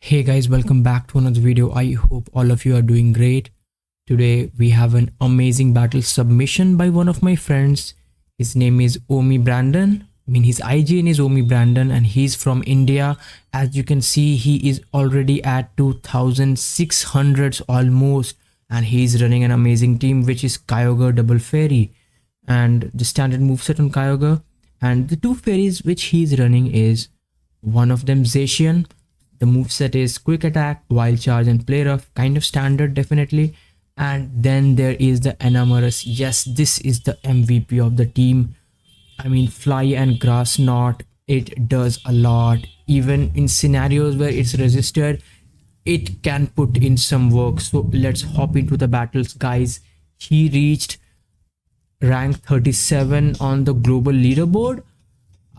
Hey guys, welcome back to another video. I hope all of you are doing great. Today we have an amazing battle submission by one of my friends. His name is Omi Brandon. His IGN is Omi Brandon and he's from India. As you can see, he is already at 2600s almost, and he's running an amazing team which is Kyogre Double Fairy and the standard moveset on Kyogre. And the two fairies which he's running is one of them Zacian. The moveset is quick attack, wild charge and play rough, kind of standard definitely. And then there is the Enamorus. Yes, this is the MVP of the team. Fly and grass knot, it does a lot. Even in scenarios where it's resisted, it can put in some work. So let's hop into the battles, guys. He reached rank 37 on the global leaderboard.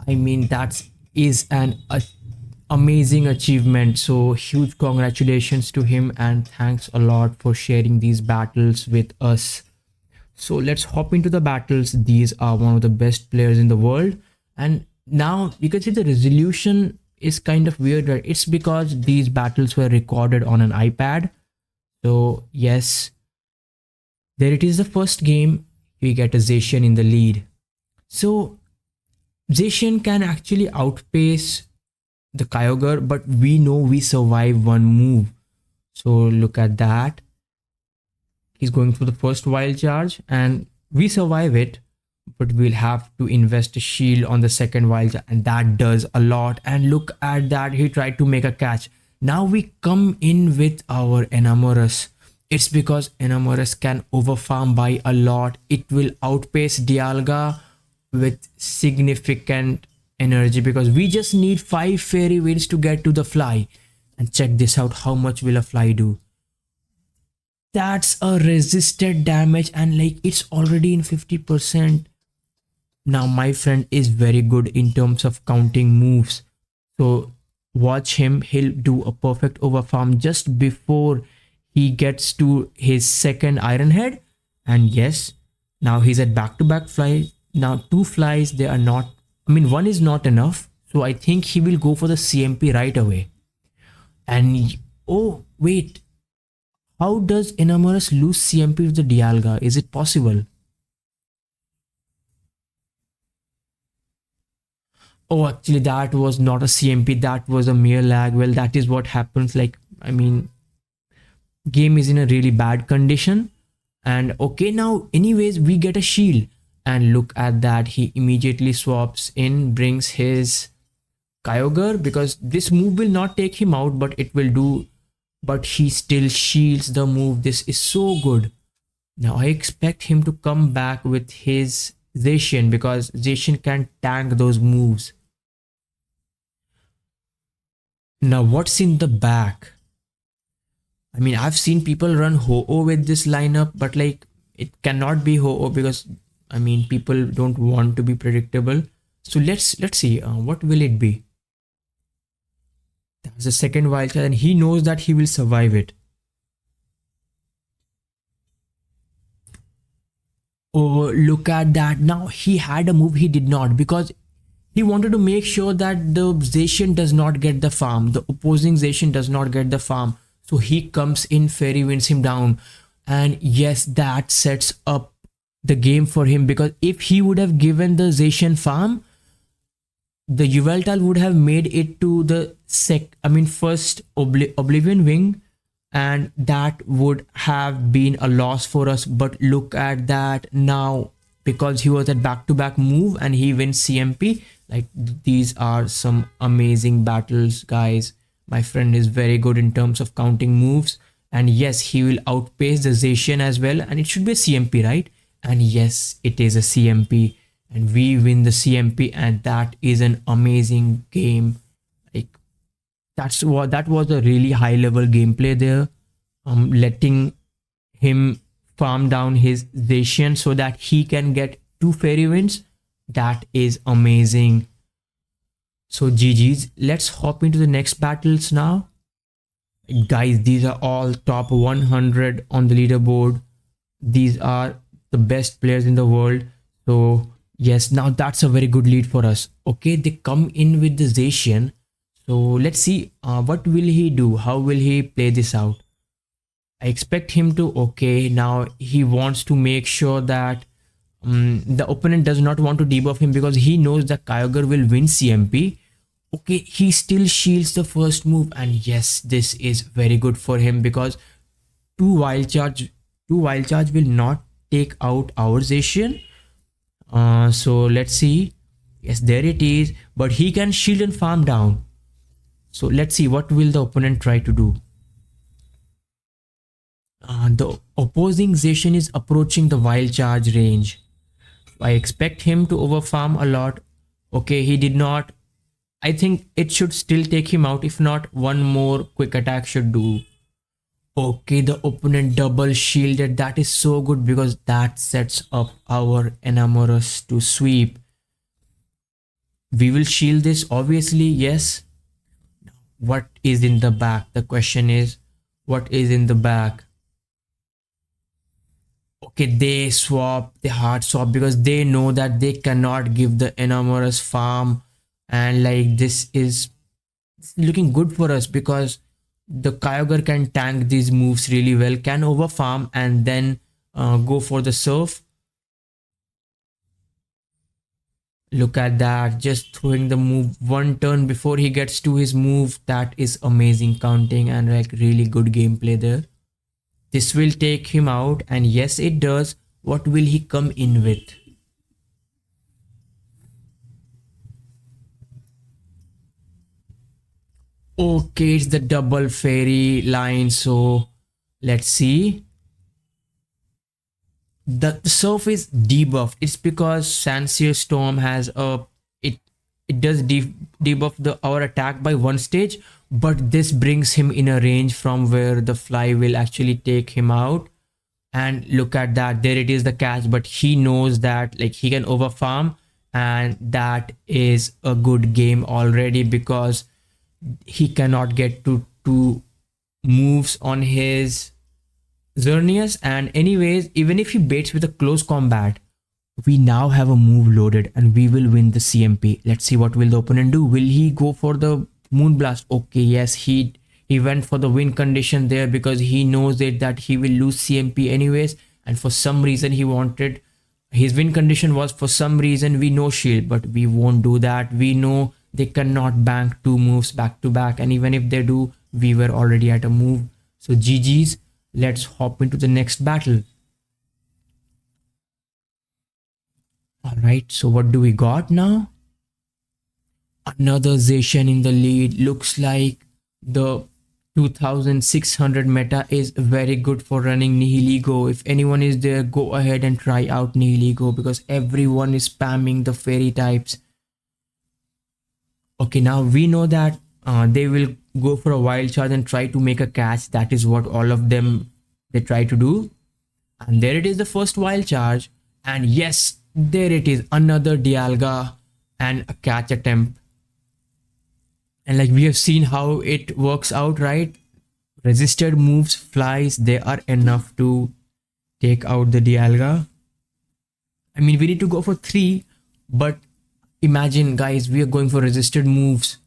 That is an amazing achievement, so huge congratulations to him and thanks a lot for sharing these battles with us. So let's hop into the battles. These are one of the best players in the world, and now you can see the resolution is kind of weird, right? It's because these battles were recorded on an iPad. So yes, there it is, the first game. We get a Zacian in the lead. So Zacian can actually outpace the Kyogre, but we know we survive one move. So look at that. He's going for the first wild charge and we survive it, but we'll have to invest a shield on the second wild charge, and that does a lot. And look at that, he tried to make a catch. Now we come in with our Enamorus. It's because Enamorus can overfarm by a lot. It will outpace Dialga with significant energy because we just need 5 fairy winds to get to the fly. And check this out, how much will a fly do? That's a resisted damage, and it's already in 50%. Now my friend is very good in terms of counting moves, so watch him. He'll do a perfect overfarm just before he gets to his second iron head. And yes, now he's at back-to-back flies. Now 2 flies, they are not, one is not enough, so I think he will go for the CMP right away. And oh wait, how does Enamorus lose CMP with the Dialga? Is it possible? Oh, actually that was not a CMP, that was a mere lag. Well, that is what happens. Game is in a really bad condition. And okay, now anyways we get a shield. And look at that, he immediately swaps in, brings his Kyogre, because this move will not take him out, but it will do, but he still shields the move. This is so good. Now I expect him to come back with his Zacian, because Zacian can tank those moves. Now what's in the back? I've seen people run Ho-Oh with this lineup, but it cannot be Ho-Oh because people don't want to be predictable. So let's see, what will it be? That's the second wild card and he knows that he will survive it. Oh, look at that. Now he had a move he did not, because he wanted to make sure that the Zacian does not get the farm. The opposing Zacian does not get the farm. So he comes in, fairy wins him down. And yes, that sets up the game for him, because if he would have given the Zacian farm, the Yveltal would have made it to the first Oblivion Wing, and that would have been a loss for us. But look at that now, because he was at back-to-back move and he wins CMP. These are some amazing battles, guys. My friend is very good in terms of counting moves, and yes, he will outpace the Zacian as well, and it should be a CMP, right? And yes, it is a CMP, and we win the CMP, and that is an amazing game. That was a really high level gameplay there. Letting him farm down his Zacian so that he can get 2 fairy wins. That is amazing. So GG's. Let's hop into the next battles now. Guys, these are all top 100 on the leaderboard. These are the best players in the world. So yes, now that's a very good lead for us. Okay, they come in with the Zacian, So let's see what will he do? How will he play this out? I expect him to, okay, now he wants to make sure that the opponent does not want to debuff him because he knows that Kyogre will win CMP. Okay, he still shields the first move, and yes, this is very good for him because two wild charge will not take out our Zacian. So let's see. Yes, there it is, but he can shield and farm down. So let's see what will the opponent try to do. The opposing Zacian is approaching the wild charge range. I expect him to overfarm a lot. Okay, he did not. I think it should still take him out. If not, one more quick attack should do. Okay, the opponent double shielded. That is so good because that sets up our Enamorus to sweep. We will shield this, obviously, yes. What is in the back? The question is, what is in the back? Okay, they hard swap because they know that they cannot give the Enamorus farm, and like this is looking good for us because the Kyogre can tank these moves really well, can overfarm and then go for the surf. Look at that, just throwing the move one turn before he gets to his move. That is amazing counting and like really good gameplay there. This will take him out, and yes, it does. What will he come in with? Okay, it's the double fairy line. So let's see. The surf is debuffed. It's because Sansear Storm has it does debuff our attack by one stage, but this brings him in a range from where the fly will actually take him out. And look at that, there it is, the catch. But he knows that like he can overfarm, and that is a good game already because he cannot get to two moves on his Xerneas. And anyways, even if he baits with a close combat, we now have a move loaded and we will win the CMP. Let's see what will the opponent do. Will he go for the Moonblast? Okay, yes, he went for the win condition there because he knows that he will lose CMP anyways, and for some reason he wanted, his win condition was, for some reason, we no shield, but we won't do that. We know they cannot bank two moves back to back, and even if they do, we were already at a move. So GG's. Let's hop into the next battle. Alright, so what do we got now? Another Zacian in the lead. Looks like the 2600 meta is very good for running Nihilego. If anyone is there, go ahead and try out Nihilego because everyone is spamming the fairy types. Okay, now we know that they will go for a wild charge and try to make a catch. That is what all of them they try to do. And there it is, the first wild charge. And yes, there it is, another Dialga and a catch attempt. And like we have seen how it works out, right? Resisted moves, flies, they are enough to take out the Dialga. I mean, we need to go for 3, but imagine guys, we are going for resisted moves.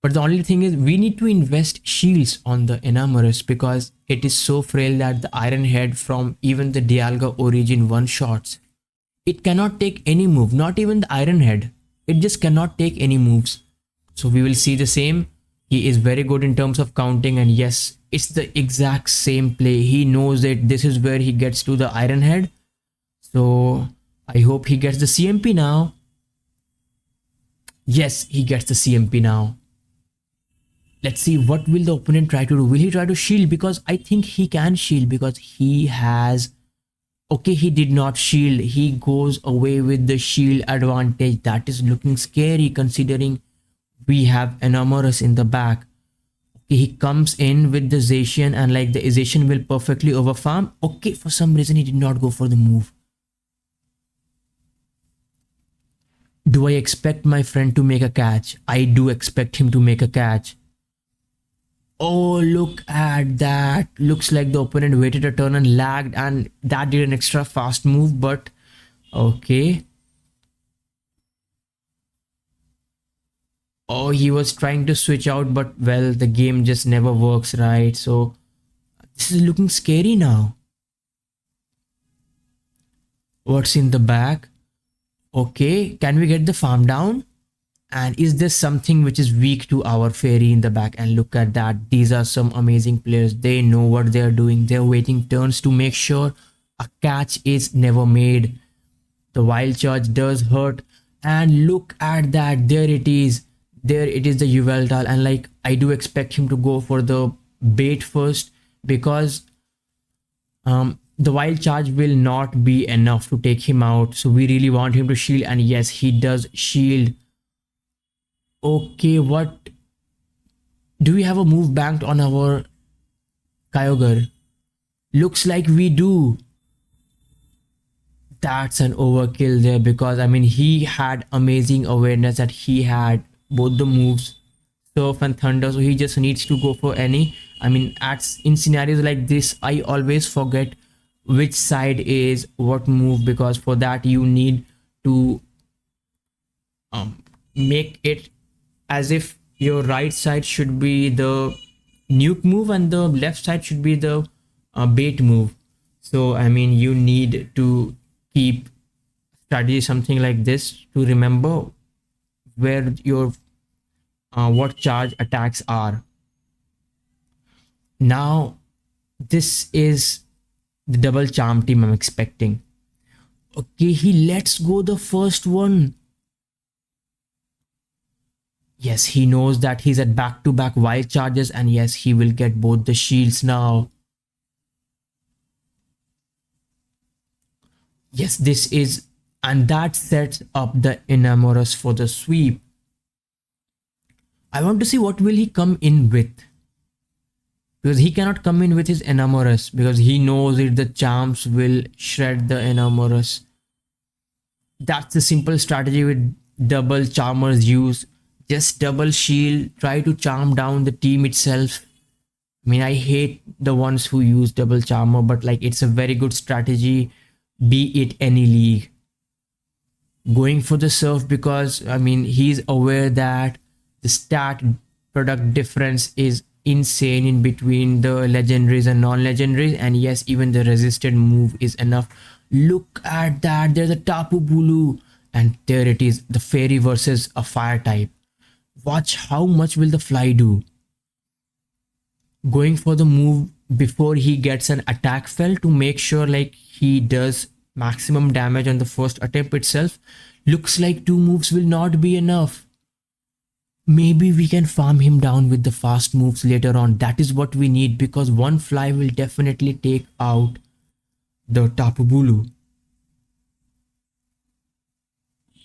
But the only thing is we need to invest shields on the Enamorus because it is so frail that the Iron Head from even the Dialga origin one-shots. It cannot take any move, not even the Iron Head. It just cannot take any moves. So we will see the same. He is very good in terms of counting, and yes, it's the exact same play. He knows that this is where he gets to the Iron Head. So I hope he gets the CMP now. Yes, he gets the CMP now. Let's see what will the opponent try to do. Will he try to shield? Because I think he can shield because he has... Okay, he did not shield. He goes away with the shield advantage. That is looking scary considering we have Enamorus in the back. Okay, he comes in with the Zacian and like the Zacian will perfectly overfarm. Okay, for some reason he did not go for the move. Do I expect my friend to make a catch? I do expect him to make a catch. Oh, look at that. Looks like the opponent waited a turn and lagged, and that did an extra fast move, but okay. Oh, he was trying to switch out, but well, the game just never works, right? So this is looking scary now. What's in the back? Okay, can we get the farm down? And is there something which is weak to our fairy in the back? And look at that. These are some amazing players. They know what they're doing. They're waiting turns to make sure a catch is never made. The wild charge does hurt. And look at that. There it is. There it is, the Yveltal. And like, I do expect him to go for the bait first, because the wild charge will not be enough to take him out. So we really want him to shield. And yes, he does shield. Okay, what do we have a move banked on our Kyogre? Looks like we do. That's an overkill there, because I mean, he had amazing awareness that he had both the moves, Surf and Thunder, so he just needs to go for any. I mean, in scenarios like this, I always forget which side is what move, because for that you need to make it as if your right side should be the nuke move and the left side should be the bait move. So I mean, you need to keep study something like this to remember where your what charge attacks are. Now this is the double charm team I'm expecting. Okay, he lets go the first one. Yes, he knows that he's at back-to-back wild charges, and yes, he will get both the shields now. Yes, this is, and that sets up the Enamorus for the sweep. I want to see what will he come in with, because he cannot come in with his Enamorus, because he knows that the charms will shred the Enamorus. That's the simple strategy with double charmers use. Just double shield, try to charm down the team itself. I mean, I hate the ones who use double charmer, but like, it's a very good strategy, be it any league. Going for the surf, because I mean, he's aware that the stat product difference is insane in between the legendaries and non-legendaries, and yes, even the resisted move is enough. Look at that, there's a Tapu Bulu, and there it is, the fairy versus a fire type. Watch how much will the fly do. Going for the move before he gets an attack fell to make sure like he does maximum damage on the first attempt itself. Looks like 2 moves will not be enough. Maybe we can farm him down with the fast moves later on. That is what we need, because one fly will definitely take out the Tapu Bulu.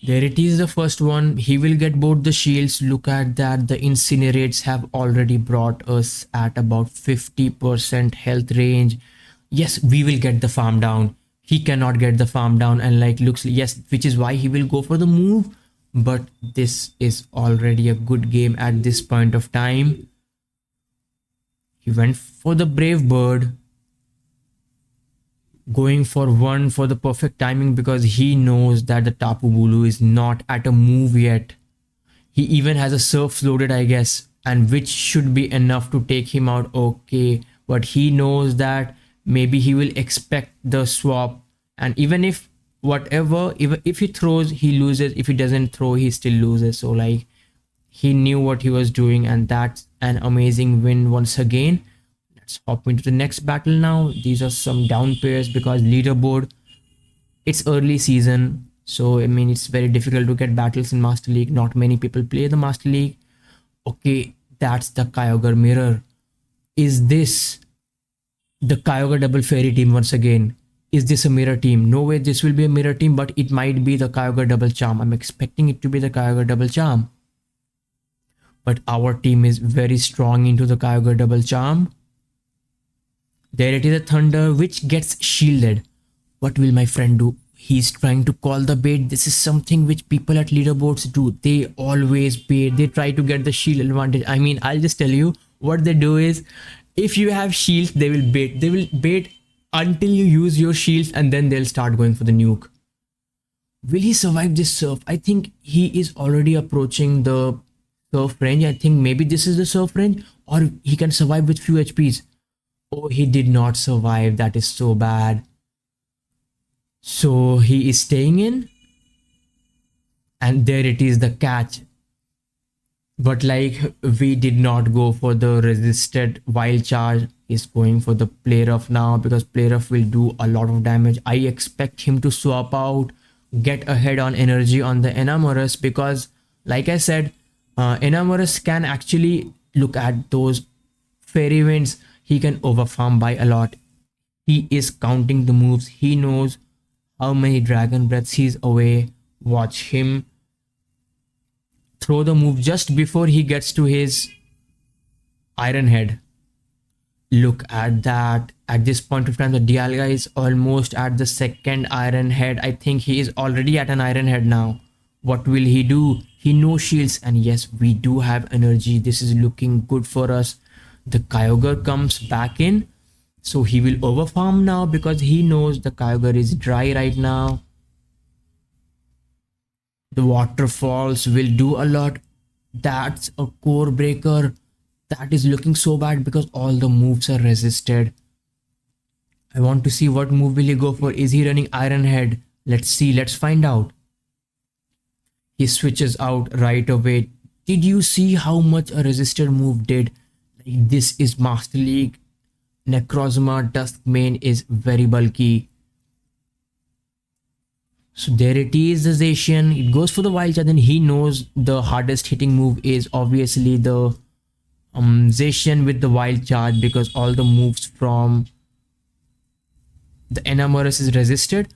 There it is, the first one. He will get both the shields. Look at that. The incinerates have already brought us at about 50% health range. Yes, we will get the farm down. He cannot get the farm down, and like, looks, yes, which is why he will go for the move. But this is already a good game at this point of time. He went for the Brave Bird, going for one for the perfect timing, because he knows that the Tapu Bulu is not at a move yet. He even has a surf loaded, I guess, and which should be enough to take him out. Okay, but he knows that maybe he will expect the swap, and even if whatever, even if he throws, he loses. If he doesn't throw, he still loses. So like, he knew what he was doing, and that's an amazing win once again. Let's hop into the next battle now. These are some down pairs, because leaderboard, it's early season, so I mean, it's very difficult to get battles in Master League. Not many people play the Master League. Okay, that's the Kyogre mirror. Is this the Kyogre double fairy team once again? Is this a mirror team? No way this will be a mirror team, but it might be the Kyogre double charm. I'm expecting it to be the Kyogre double charm, but our team is very strong into the Kyogre double charm. There it is, a Thunder, which gets shielded. What will my friend do? He's trying to call the bait. This is something which people at leaderboards do. They always bait. They try to get the shield advantage. I mean, I'll just tell you what they do is, if you have shields, they will bait. They will bait until you use your shields, and then they'll start going for the nuke. Will he survive this surf? I think he is already approaching the surf range. I think maybe this is the surf range, or he can survive with few HPs. Oh, he did not survive. That is so bad. So he is staying in, and there it is, the catch. But like, we did not go for the resisted wild charge. He's going for the play rough now, because play rough will do a lot of damage. I expect him to swap out, get ahead on energy on the Enamorus, because like I said, Enamorus can actually look at those fairy winds. He can overfarm by a lot. He is counting the moves. He knows how many dragon breaths he's away. Watch him throw the move just before he gets to his Iron Head. Look at that. At this point of time, the Dialga is almost at the second Iron Head. I think he is already at an Iron Head now. What will he do? He no shields, and yes, we do have energy. This is looking good for us. The Kyogre comes back in, so he will overfarm now because he knows the Kyogre is dry right now. The waterfalls will do a lot. That's a core breaker. That is looking so bad because all the moves are resisted. I want to see what move will he go for. Is he running Iron Head? Let's see. Let's find out. He switches out right away. Did you see how much a resisted move did? Like, this is Master League. Necrozma Duskmane is very bulky. So there it is, the Zacian. It goes for the wild charge, and he knows the hardest hitting move is obviously the Zacian with the wild charge, because all the moves from the Enamorus is resisted.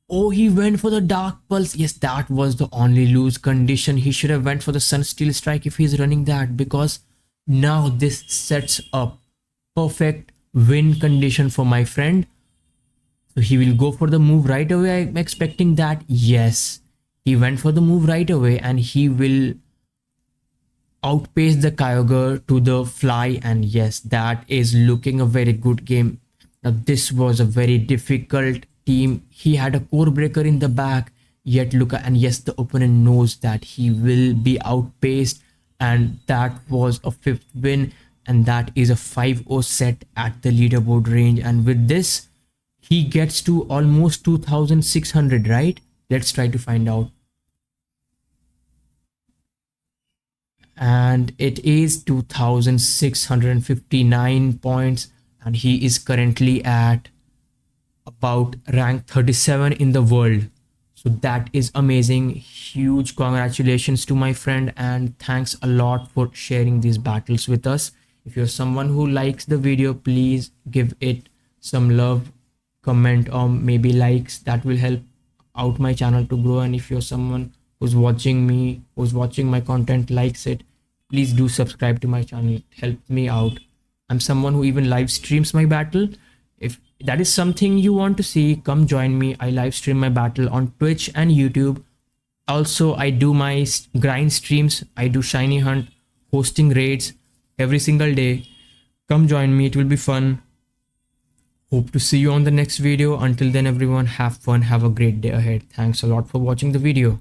Oh, he went for the Dark Pulse. Yes, that was the only lose condition. He should have went for the Sunsteel Strike if he's running that, because now this sets up perfect win condition for my friend. So he will go for the move right away. I'm expecting that. Yes, he went for the move right away, and he will outpace the Kyogre to the fly. And yes, that is looking a very good game. Now this was a very difficult team. He had a core breaker in the back, yet look at, and yes, the opponent knows that he will be outpaced, and that was a 5th win, and that is a 5-0 set at the leaderboard range. And with this, he gets to almost 2600, right? Let's try to find out. And it is 2659 points, and he is currently at about rank 37 in the world. So that is amazing. Huge congratulations to my friend, and thanks a lot for sharing these battles with us. If you're someone who likes the video, please give it some love, comment, or maybe likes. That will help out my channel to grow. And if you're someone who's watching my content, likes it, please do subscribe to my channel. It helps me out. I'm someone who even live streams my battle. If that is something you want to see, come join me. I live stream my battle on Twitch and YouTube. Also, I do my grind streams. I do shiny hunt, hosting raids every single day. Come join me. It will be fun. Hope to see you on the next video. Until then, everyone, have fun. Have a great day ahead. Thanks a lot for watching the video.